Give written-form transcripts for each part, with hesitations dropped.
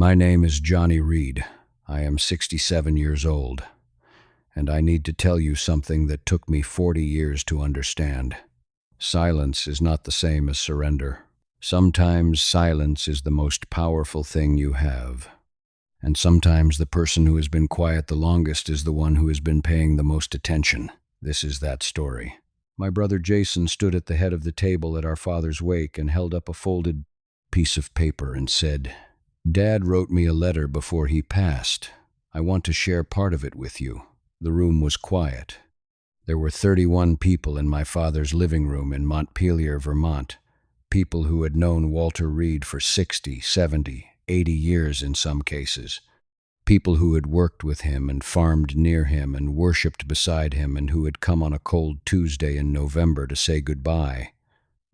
My name is Johnny Reed. I am 67 years old, and I need to tell you something that took me 40 years to understand. Silence is not the same as surrender. Sometimes silence is the most powerful thing you have. And sometimes the person who has been quiet the longest is the one who has been paying the most attention. This is that story. My brother Jason stood at the head of the table at our father's wake and held up a folded piece of paper and said, "Dad wrote me a letter before he passed. I want to share part of it with you." The room was quiet. There were 31 people in my father's living room in Montpelier, Vermont, people who had known Walter Reed for 60, 70, 80 years in some cases, people who had worked with him and farmed near him and worshipped beside him and who had come on a cold Tuesday in November to say goodbye.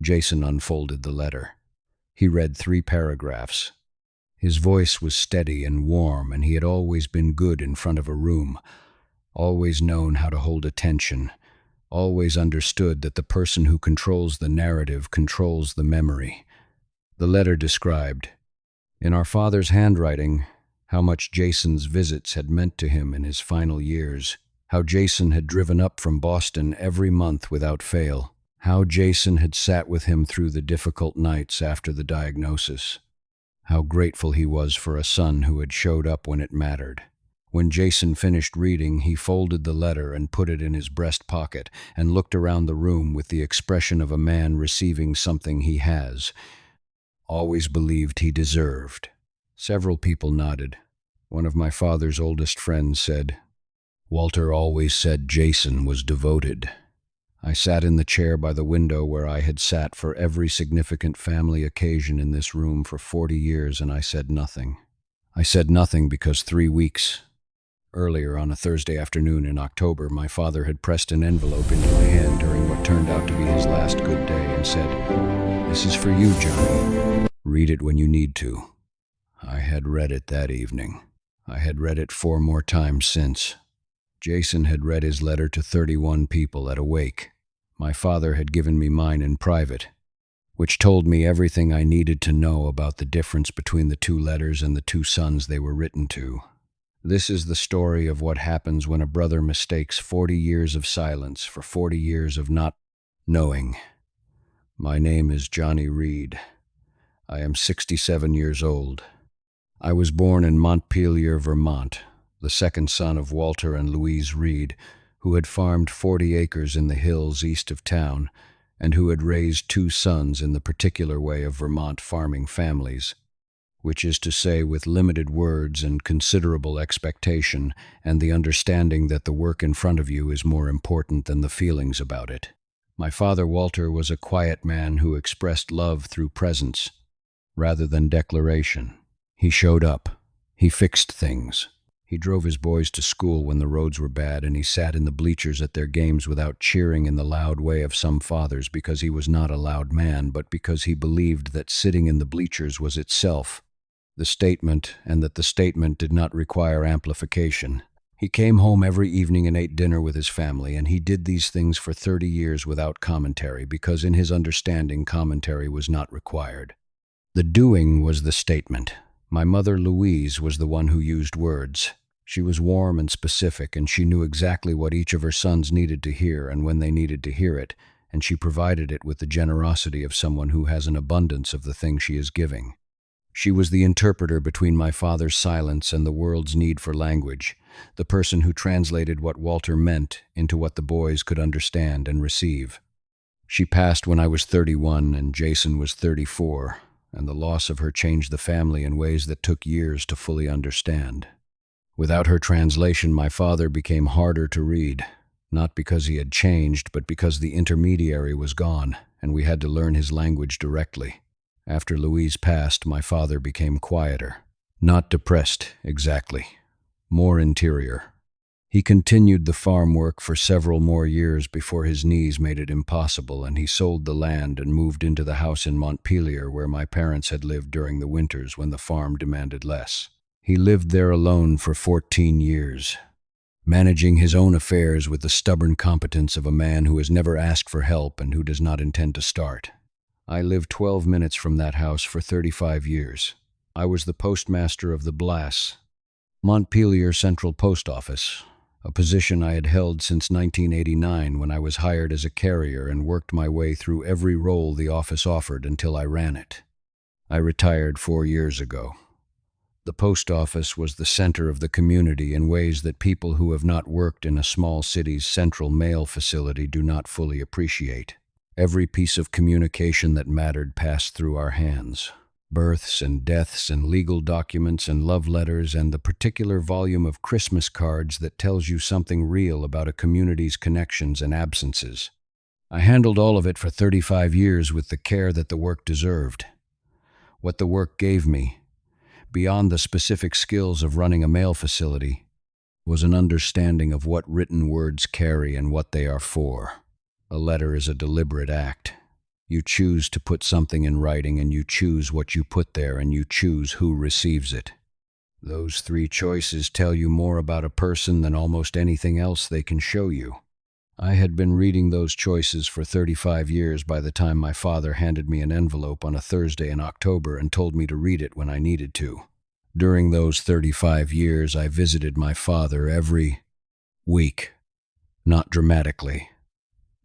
Jason unfolded the letter. He read 3 paragraphs. His voice was steady and warm, and he had always been good in front of a room, always known how to hold attention, always understood that the person who controls the narrative controls the memory. The letter described, in our father's handwriting, how much Jason's visits had meant to him in his final years, how Jason had driven up from Boston every month without fail, how Jason had sat with him through the difficult nights after the diagnosis, how grateful he was for a son who had showed up when it mattered. When Jason finished reading, he folded the letter and put it in his breast pocket and looked around the room with the expression of a man receiving something he has always believed he deserved. Several people nodded. One of my father's oldest friends said, "Walter always said Jason was devoted." I sat in the chair by the window where I had sat for every significant family occasion in this room for 40 years, and I said nothing. I said nothing because 3 weeks earlier, on a Thursday afternoon in October, my father had pressed an envelope into my hand during what turned out to be his last good day and said, "This is for you, Johnny. Read it when you need to." I had read it that evening. I had read it 4 more times since. Jason had read his letter to 31 people at a wake. My father had given me mine in private, which told me everything I needed to know about the difference between the 2 letters and the 2 sons they were written to. This is the story of what happens when a brother mistakes 40 years of silence for 40 years of not knowing. My name is Johnny Reed. I am 67 years old. I was born in Montpelier, Vermont, the second son of Walter and Louise Reed, who had farmed 40 acres in the hills east of town and who had raised 2 sons in the particular way of Vermont farming families, which is to say with limited words and considerable expectation and the understanding that the work in front of you is more important than the feelings about it. My father, Walter, was a quiet man who expressed love through presence rather than declaration. He showed up. He fixed things. He drove his boys to school when the roads were bad, and he sat in the bleachers at their games without cheering in the loud way of some fathers because he was not a loud man, but because he believed that sitting in the bleachers was itself the statement, and that the statement did not require amplification. He came home every evening and ate dinner with his family, and he did these things for 30 years without commentary, because in his understanding commentary was not required. The doing was the statement. My mother, Louise, was the one who used words. She was warm and specific, and she knew exactly what each of her sons needed to hear and when they needed to hear it, and she provided it with the generosity of someone who has an abundance of the thing she is giving. She was the interpreter between my father's silence and the world's need for language, the person who translated what Walter meant into what the boys could understand and receive. She passed when I was 31 and Jason was 34, and the loss of her changed the family in ways that took years to fully understand. Without her translation, my father became harder to read, not because he had changed, but because the intermediary was gone, and we had to learn his language directly. After Louise passed, my father became quieter. Not depressed, exactly. More interior. He continued the farm work for several more years before his knees made it impossible, and he sold the land and moved into the house in Montpelier where my parents had lived during the winters when the farm demanded less. He lived there alone for 14 years, managing his own affairs with the stubborn competence of a man who has never asked for help and who does not intend to start. I lived 12 minutes from that house for 35 years. I was the postmaster of the Blas, Montpelier Central Post Office, a position I had held since 1989 when I was hired as a carrier and worked my way through every role the office offered until I ran it. I retired 4 years ago. The post office was the center of the community in ways that people who have not worked in a small city's central mail facility do not fully appreciate. Every piece of communication that mattered passed through our hands. Births and deaths and legal documents and love letters and the particular volume of Christmas cards that tells you something real about a community's connections and absences. I handled all of it for 35 years with the care that the work deserved. What the work gave me, beyond the specific skills of running a mail facility, was an understanding of what written words carry and what they are for. A letter is a deliberate act. You choose to put something in writing, and you choose what you put there, and you choose who receives it. Those three choices tell you more about a person than almost anything else they can show you. I had been reading those choices for 35 years by the time my father handed me an envelope on a Thursday in October and told me to read it when I needed to. During those 35 years, I visited my father every week. Not dramatically,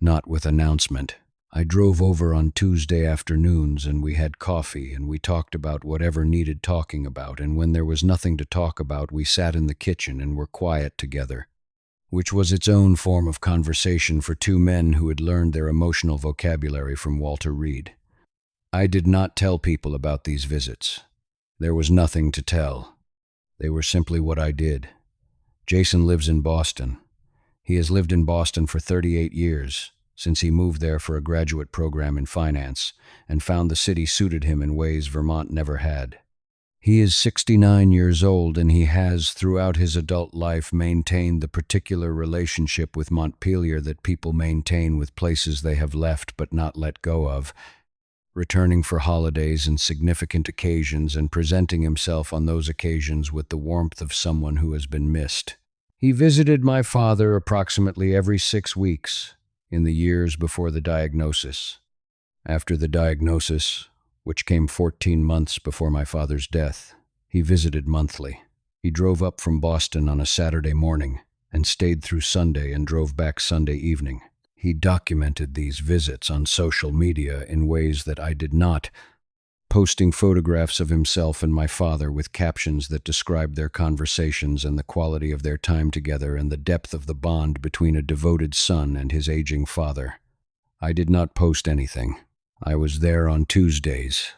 not with announcement. I drove over on Tuesday afternoons and we had coffee and we talked about whatever needed talking about, and when there was nothing to talk about, we sat in the kitchen and were quiet together, which was its own form of conversation for two men who had learned their emotional vocabulary from Walter Reed. I did not tell people about these visits. There was nothing to tell. They were simply what I did. Jason lives in Boston. He has lived in Boston for 38 years, since he moved there for a graduate program in finance, and found the city suited him in ways Vermont never had. He is 69 years old, and he has, throughout his adult life, maintained the particular relationship with Montpelier that people maintain with places they have left but not let go of, returning for holidays and significant occasions and presenting himself on those occasions with the warmth of someone who has been missed. He visited my father approximately every 6 weeks in the years before the diagnosis. After the diagnosis, which came 14 months before my father's death, he visited monthly. He drove up from Boston on a Saturday morning and stayed through Sunday and drove back Sunday evening. He documented these visits on social media in ways that I did not, posting photographs of himself and my father with captions that described their conversations and the quality of their time together and the depth of the bond between a devoted son and his aging father. I did not post anything. I was there on Tuesdays.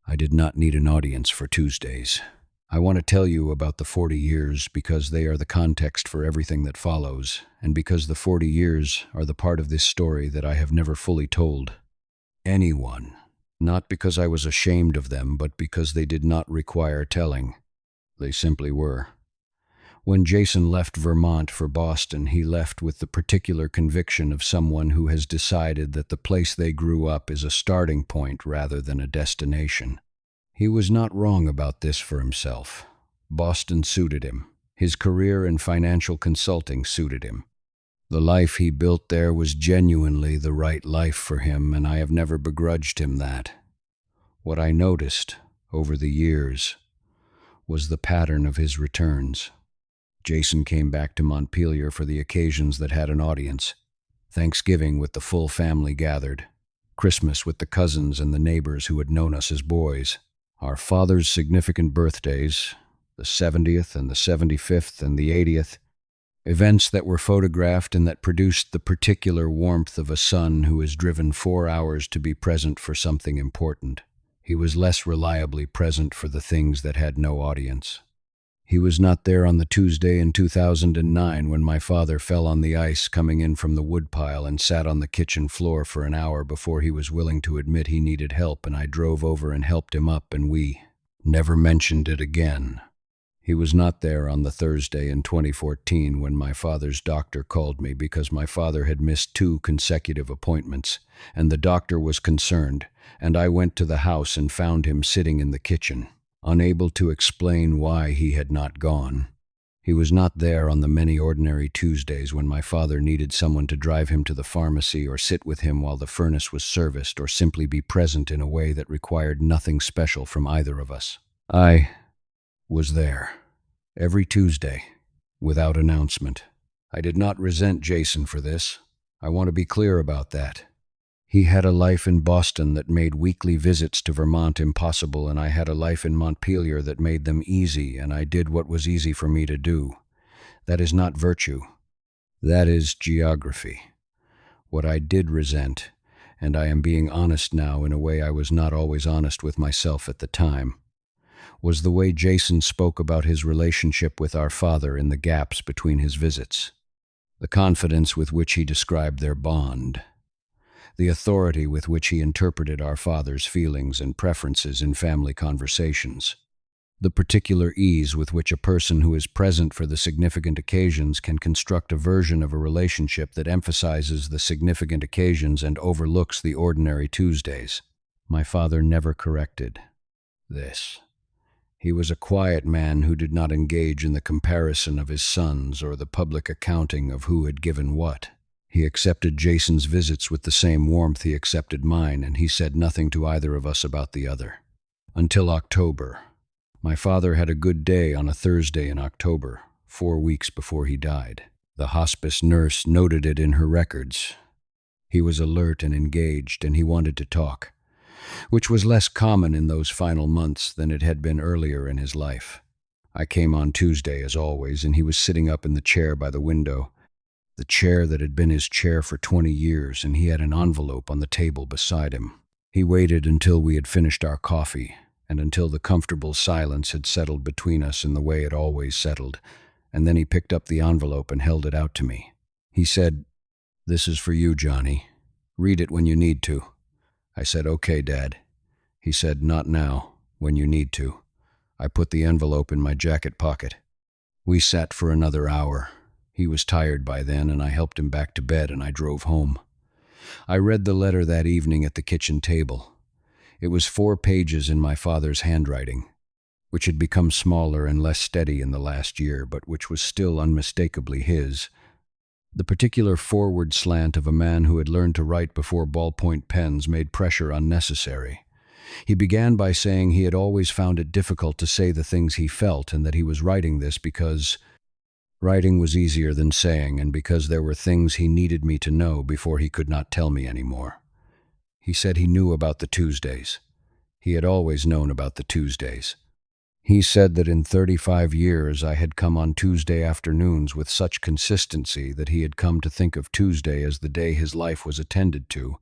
I did not need an audience for Tuesdays. I want to tell you about the 40 years because they are the context for everything that follows, and because the 40 years are the part of this story that I have never fully told anyone. Not because I was ashamed of them, but because they did not require telling. They simply were. When Jason left Vermont for Boston, he left with the particular conviction of someone who has decided that the place they grew up is a starting point rather than a destination. He was not wrong about this for himself. Boston suited him. His career in financial consulting suited him. The life he built there was genuinely the right life for him, and I have never begrudged him that. What I noticed over the years was the pattern of his returns. Jason came back to Montpelier for the occasions that had an audience. Thanksgiving with the full family gathered. Christmas with the cousins and the neighbors who had known us as boys. Our father's significant birthdays, the 70th and the 75th and the 80th. Events that were photographed and that produced the particular warmth of a son who is driven 4 hours to be present for something important. He was less reliably present for the things that had no audience. He was not there on the Tuesday in 2009 when my father fell on the ice coming in from the woodpile and sat on the kitchen floor for an hour before he was willing to admit he needed help, and I drove over and helped him up, and we never mentioned it again. He was not there on the Thursday in 2014 when my father's doctor called me because my father had missed 2 consecutive appointments, and the doctor was concerned, and I went to the house and found him sitting in the kitchen, unable to explain why he had not gone. He was not there on the many ordinary Tuesdays when my father needed someone to drive him to the pharmacy or sit with him while the furnace was serviced or simply be present in a way that required nothing special from either of us. I was there every Tuesday without announcement. I did not resent Jason for this. I want to be clear about that. He had a life in Boston that made weekly visits to Vermont impossible, and I had a life in Montpelier that made them easy, and I did what was easy for me to do. That is not virtue. That is geography. What I did resent, and I am being honest now in a way I was not always honest with myself at the time, was the way Jason spoke about his relationship with our father in the gaps between his visits. The confidence with which he described their bond. The authority with which he interpreted our father's feelings and preferences in family conversations. The particular ease with which a person who is present for the significant occasions can construct a version of a relationship that emphasizes the significant occasions and overlooks the ordinary Tuesdays. My father never corrected this. He was a quiet man who did not engage in the comparison of his sons or the public accounting of who had given what. He accepted Jason's visits with the same warmth he accepted mine, and he said nothing to either of us about the other. Until October. My father had a good day on a Thursday in October, 4 weeks before he died. The hospice nurse noted it in her records. He was alert and engaged, and he wanted to talk, which was less common in those final months than it had been earlier in his life. I came on Tuesday, as always, and he was sitting up in the chair by the window, the chair that had been his chair for 20 years, and he had an envelope on the table beside him. He waited until we had finished our coffee, and until the comfortable silence had settled between us in the way it always settled, and then he picked up the envelope and held it out to me. He said, "This is for you, Johnny. Read it when you need to." I said, "Okay, Dad." He said, "Not now, when you need to." I put the envelope in my jacket pocket. We sat for another hour. He was tired by then, and I helped him back to bed, and I drove home. I read the letter that evening at the kitchen table. It was 4 pages in my father's handwriting, which had become smaller and less steady in the last year, but which was still unmistakably his. The particular forward slant of a man who had learned to write before ballpoint pens made pressure unnecessary. He began by saying he had always found it difficult to say the things he felt, and that he was writing this because writing was easier than saying, and because there were things he needed me to know before he could not tell me anymore. He said he knew about the Tuesdays. He had always known about the Tuesdays. He said that in 35 years I had come on Tuesday afternoons with such consistency that he had come to think of Tuesday as the day his life was attended to,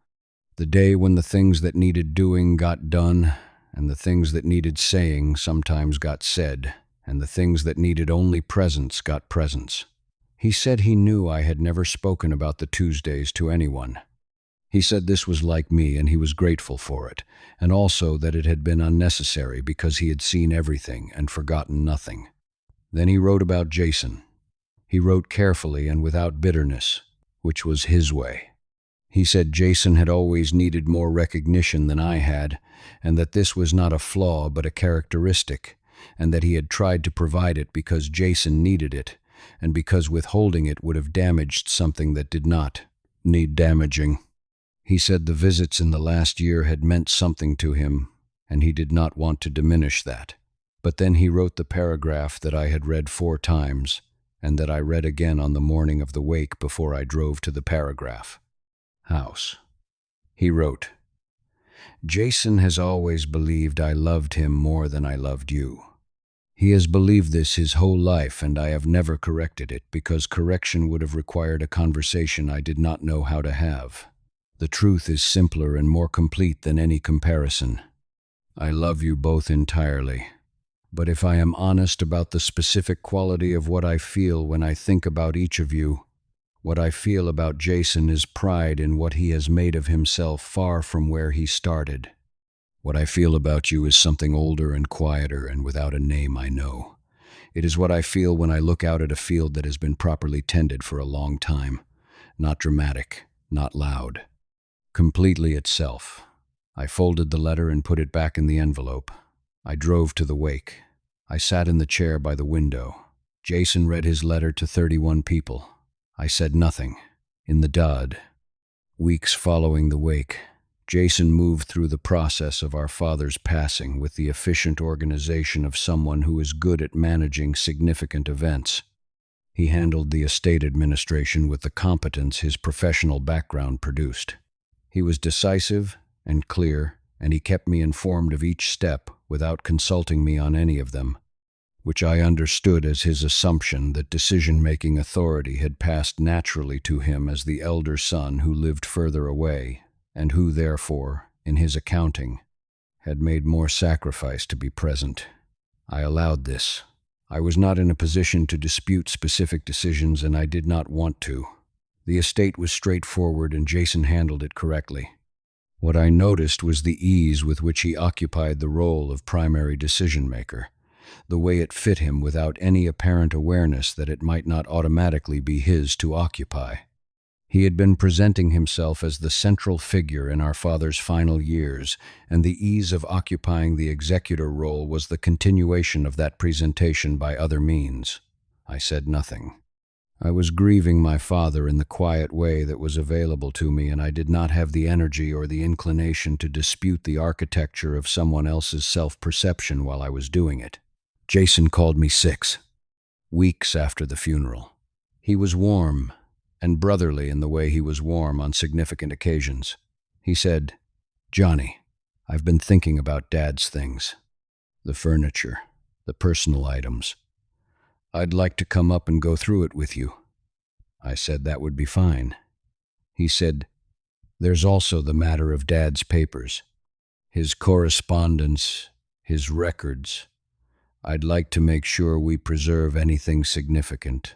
the day when the things that needed doing got done, and the things that needed saying sometimes got said, and the things that needed only presence got presence. He said he knew I had never spoken about the Tuesdays to anyone. He said this was like me, and he was grateful for it, and also that it had been unnecessary because he had seen everything and forgotten nothing. Then he wrote about Jason. He wrote carefully and without bitterness, which was his way. He said Jason had always needed more recognition than I had, and that this was not a flaw but a characteristic, and that he had tried to provide it because Jason needed it, and because withholding it would have damaged something that did not need damaging. He said the visits in the last year had meant something to him, and he did not want to diminish that. But then he wrote the paragraph that I had read 4 times, and that I read again on the morning of the wake before I drove to the paragraph house. He wrote, "Jason has always believed I loved him more than I loved you. He has believed this his whole life, and I have never corrected it because correction would have required a conversation I did not know how to have. The truth is simpler and more complete than any comparison. I love you both entirely. But if I am honest about the specific quality of what I feel when I think about each of you, what I feel about Jason is pride in what he has made of himself far from where he started. What I feel about you is something older and quieter and without a name I know. It is what I feel when I look out at a field that has been properly tended for a long time. Not dramatic, not loud. Completely itself. I folded the letter and put it back in the envelope. I drove to the wake. I sat in the chair by the window. Jason read his letter to 31 people. I said nothing. In the Dodd. Weeks following the wake, Jason moved through the process of our father's passing with the efficient organization of someone who is good at managing significant events. He handled the estate administration with the competence his professional background produced. He was decisive and clear, and he kept me informed of each step without consulting me on any of them, which I understood as his assumption that decision-making authority had passed naturally to him as the elder son who lived further away, and who, therefore, in his accounting, had made more sacrifice to be present. I allowed this. I was not in a position to dispute specific decisions, and I did not want to. The estate was straightforward, and Jason handled it correctly. What I noticed was the ease with which he occupied the role of primary decision-maker, the way it fit him without any apparent awareness that it might not automatically be his to occupy. He had been presenting himself as the central figure in our father's final years, and the ease of occupying the executor role was the continuation of that presentation by other means. I said nothing. I was grieving my father in the quiet way that was available to me, and I did not have the energy or the inclination to dispute the architecture of someone else's self-perception while I was doing it. Jason called me 6 weeks after the funeral. He was warm and brotherly in the way he was warm on significant occasions. He said, "Johnny, I've been thinking about Dad's things. The furniture, the personal items. I'd like to come up and go through it with you." I said that would be fine. He said, "There's also the matter of Dad's papers, his correspondence, his records. I'd like to make sure we preserve anything significant."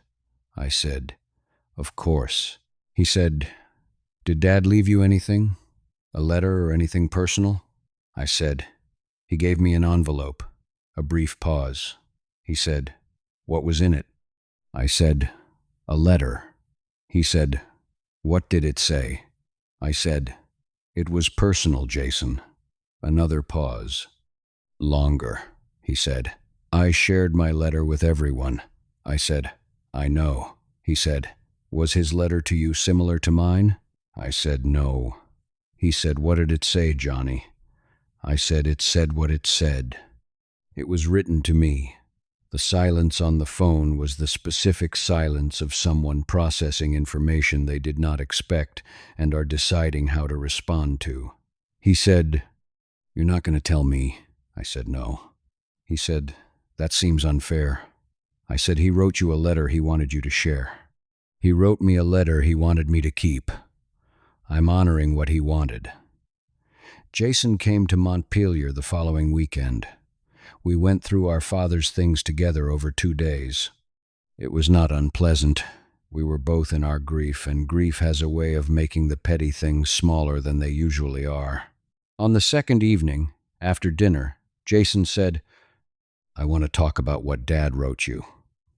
I said, "Of course." He said, "Did Dad leave you anything? A letter or anything personal?" I said. He gave me an envelope. A brief pause. He said, "What was in it?" I said, "A letter." He said, "What did it say?" I said, "It was personal, Jason." Another pause. "Longer," he said. "I shared my letter with everyone." I said, "I know." He said, "Was his letter to you similar to mine?" I said, "No." He said, "What did it say, Johnny?" I said, "It said what it said. It was written to me." The silence on the phone was the specific silence of someone processing information they did not expect and are deciding how to respond to. He said, "You're not going to tell me?" I said, "No." He said, "That seems unfair." I said, "He wrote you a letter he wanted you to share. He wrote me a letter he wanted me to keep. I'm honoring what he wanted." Jason came to Montpelier the following weekend. We went through our father's things together over 2 days. It was not unpleasant. We were both in our grief, and grief has a way of making the petty things smaller than they usually are. On the second evening, after dinner, Jason said, "I want to talk about what Dad wrote you."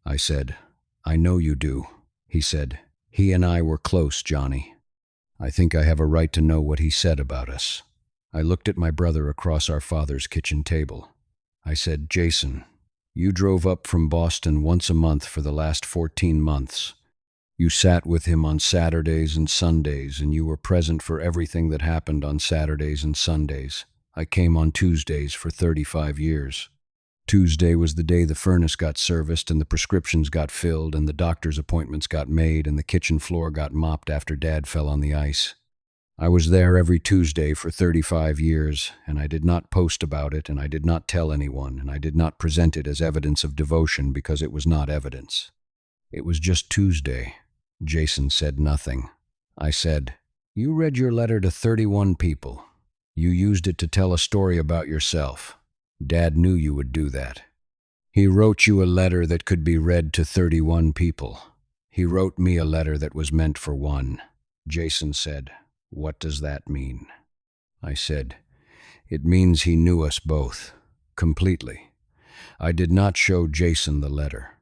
I said, "I know you do." He said, "He and I were close, Johnny. I think I have a right to know what he said about us." I looked at my brother across our father's kitchen table. I said, "Jason, you drove up from Boston once a month for the last 14 months. You sat with him on Saturdays and Sundays, and you were present for everything that happened on Saturdays and Sundays. I came on Tuesdays for 35 years. Tuesday was the day the furnace got serviced and the prescriptions got filled and the doctor's appointments got made and the kitchen floor got mopped after Dad fell on the ice. I was there every Tuesday for 35 years, and I did not post about it, and I did not tell anyone, and I did not present it as evidence of devotion because it was not evidence. It was just Tuesday." Jason said nothing. I said, "You read your letter to 31 people. You used it to tell a story about yourself. Dad knew you would do that. He wrote you a letter that could be read to 31 people. He wrote me a letter that was meant for one." Jason said, "What does that mean?" I said, "It means he knew us both, completely." I did not show Jason the letter.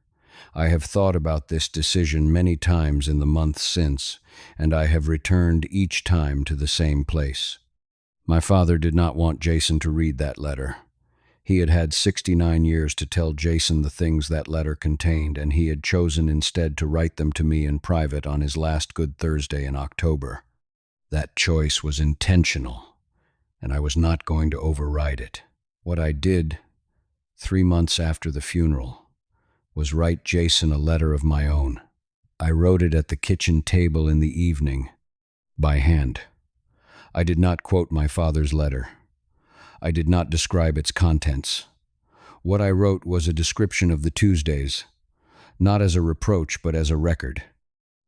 I have thought about this decision many times in the months since, and I have returned each time to the same place. My father did not want Jason to read that letter. He had had 69 years to tell Jason the things that letter contained, and he had chosen instead to write them to me in private on his last Good Thursday in October. That choice was intentional. and I was not going to override it. What I did, 3 months after the funeral, was write Jason a letter of my own. I wrote it at the kitchen table in the evening, by hand. I did not quote my father's letter. I did not describe its contents. What I wrote was a description of the Tuesdays, not as a reproach but as a record.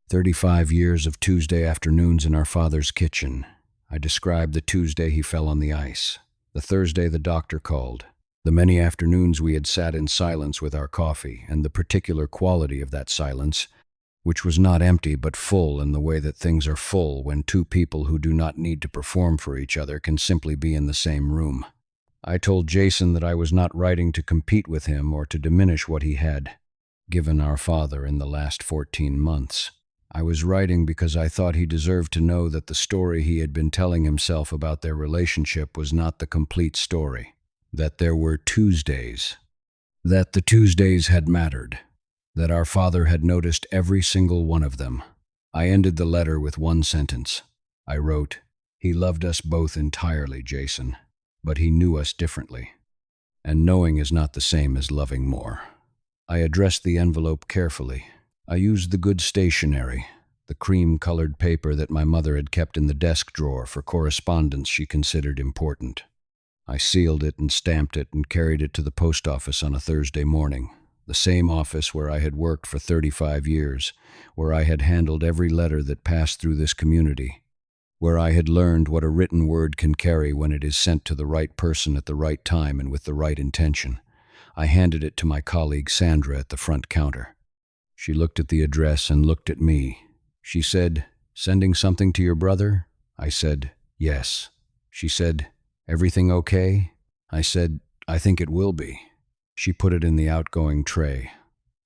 35 years of Tuesday afternoons in our father's kitchen. I described the Tuesday he fell on the ice, the Thursday the doctor called, the many afternoons we had sat in silence with our coffee, and the particular quality of that silence, which was not empty but full in the way that things are full when two people who do not need to perform for each other can simply be in the same room. I told Jason that I was not writing to compete with him or to diminish what he had given our father in the last 14 months. I was writing because I thought he deserved to know that the story he had been telling himself about their relationship was not the complete story, that there were Tuesdays, that the Tuesdays had mattered, that our father had noticed every single one of them. I ended the letter with one sentence. I wrote, "He loved us both entirely, Jason, but he knew us differently. And knowing is not the same as loving more." I addressed the envelope carefully. I used the good stationery, the cream-colored paper that my mother had kept in the desk drawer for correspondence she considered important. I sealed it and stamped it and carried it to the post office on a Thursday morning, the same office where I had worked for 35 years, where I had handled every letter that passed through this community, where I had learned what a written word can carry when it is sent to the right person at the right time and with the right intention. I handed it to my colleague Sandra at the front counter. She looked at the address and looked at me. She said, "Sending something to your brother?" I said, "Yes." She said, "Everything okay?" I said, "I think it will be." She put it in the outgoing tray.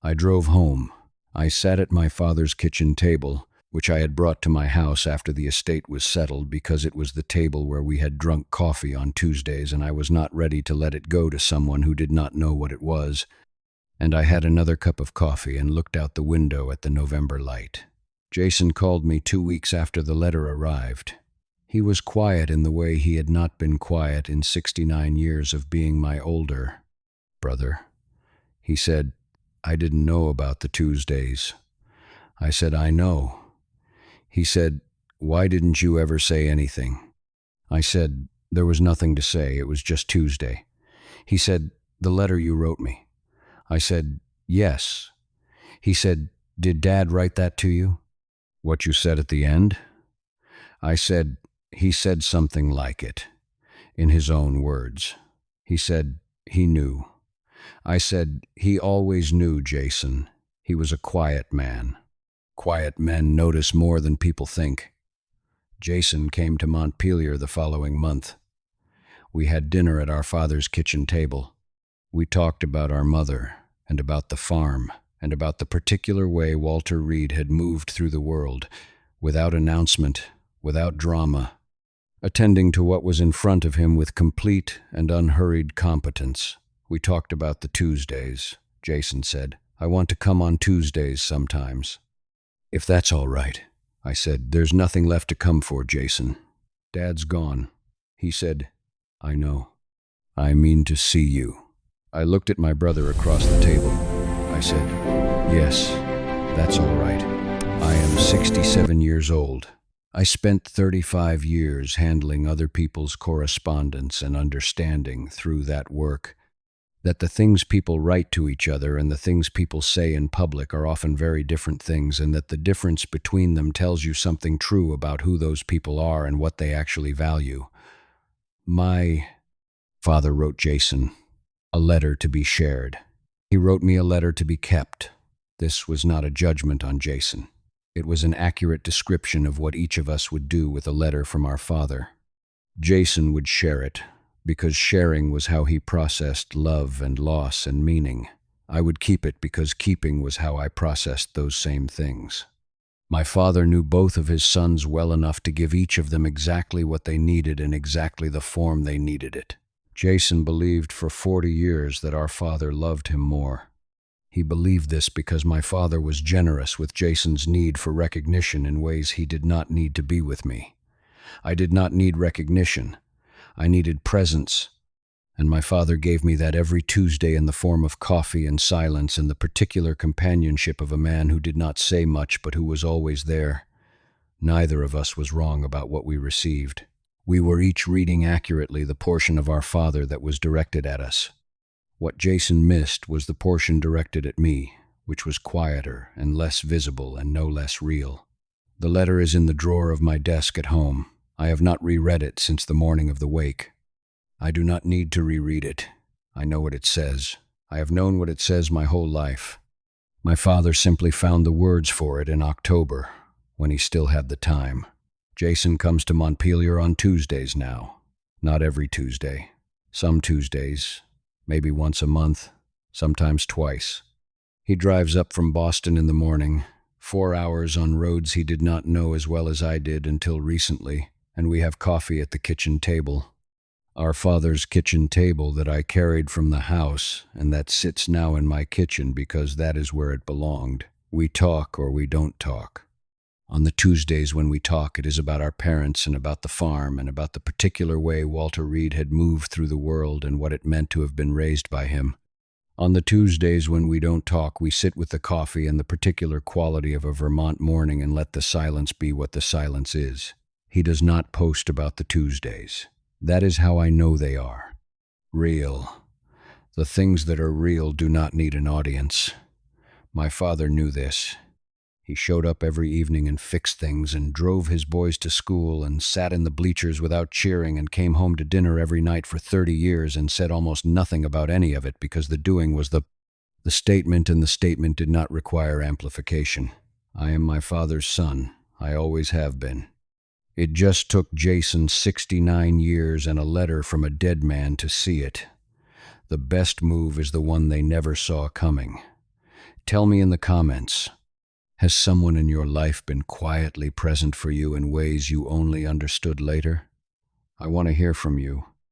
I drove home. I sat at my father's kitchen table, which I had brought to my house after the estate was settled because it was the table where we had drunk coffee on Tuesdays and I was not ready to let it go to someone who did not know what it was. And I had another cup of coffee and looked out the window at the November light. Jason called me 2 weeks after the letter arrived. He was quiet in the way he had not been quiet in 69 years of being my older brother. He said, "I didn't know about the Tuesdays." I said, "I know." He said, "Why didn't you ever say anything?" I said, "There was nothing to say, it was just Tuesday." He said, "The letter you wrote me." I said, "Yes." He said, "Did Dad write that to you?" "What you said at the end?" I said, "He said something like it, in his own words." He said, "He knew." I said, "He always knew, Jason. He was a quiet man. Quiet men notice more than people think." Jason came to Montpelier the following month. We had dinner at our father's kitchen table. We talked about our mother, and about the farm, and about the particular way Walter Reed had moved through the world, without announcement, without drama, attending to what was in front of him with complete and unhurried competence. We talked about the Tuesdays. Jason said, "I want to come on Tuesdays sometimes." "If that's all right," I said. "There's nothing left to come for, Jason. Dad's gone." He said, "I know. I mean to see you." I looked at my brother across the table. I said, "Yes, that's all right. I am 67 years old. I spent 35 years handling other people's correspondence and understanding through that work that the things people write to each other and the things people say in public are often very different things, and that the difference between them tells you something true about who those people are and what they actually value. My father wrote Jason a letter to be shared. He wrote me a letter to be kept. This was not a judgment on Jason. It was an accurate description of what each of us would do with a letter from our father. Jason would share it, because sharing was how he processed love and loss and meaning. I would keep it because keeping was how I processed those same things. My father knew both of his sons well enough to give each of them exactly what they needed in exactly the form they needed it. Jason believed for 40 years that our father loved him more. He believed this because my father was generous with Jason's need for recognition in ways he did not need to be with me. I did not need recognition. I needed presence, and my father gave me that every Tuesday in the form of coffee and silence and the particular companionship of a man who did not say much but who was always there. Neither of us was wrong about what we received. We were each reading accurately the portion of our father that was directed at us. What Jason missed was the portion directed at me, which was quieter and less visible and no less real. The letter is in the drawer of my desk at home. I have not reread it since the morning of the wake. I do not need to reread it. I know what it says. I have known what it says my whole life. My father simply found the words for it in October, when he still had the time. Jason comes to Montpelier on Tuesdays now. Not every Tuesday. Some Tuesdays, maybe once a month, sometimes twice. He drives up from Boston in the morning, 4 hours on roads he did not know as well as I did until recently, and we have coffee at the kitchen table. Our father's kitchen table that I carried from the house and that sits now in my kitchen because that is where it belonged. We talk or we don't talk. On the Tuesdays when we talk, it is about our parents and about the farm and about the particular way Walter Reed had moved through the world and what it meant to have been raised by him. On the Tuesdays when we don't talk, we sit with the coffee and the particular quality of a Vermont morning and let the silence be what the silence is. He does not post about the Tuesdays. That is how I know they are. Real. The things that are real do not need an audience. My father knew this. He showed up every evening and fixed things and drove his boys to school and sat in the bleachers without cheering and came home to dinner every night for 30 years and said almost nothing about any of it because the doing was the statement, and the statement did not require amplification. I am my father's son. I always have been. It just took Jason 69 years and a letter from a dead man to see it. The best move is the one they never saw coming. Tell me in the comments. Has someone in your life been quietly present for you in ways you only understood later? I want to hear from you.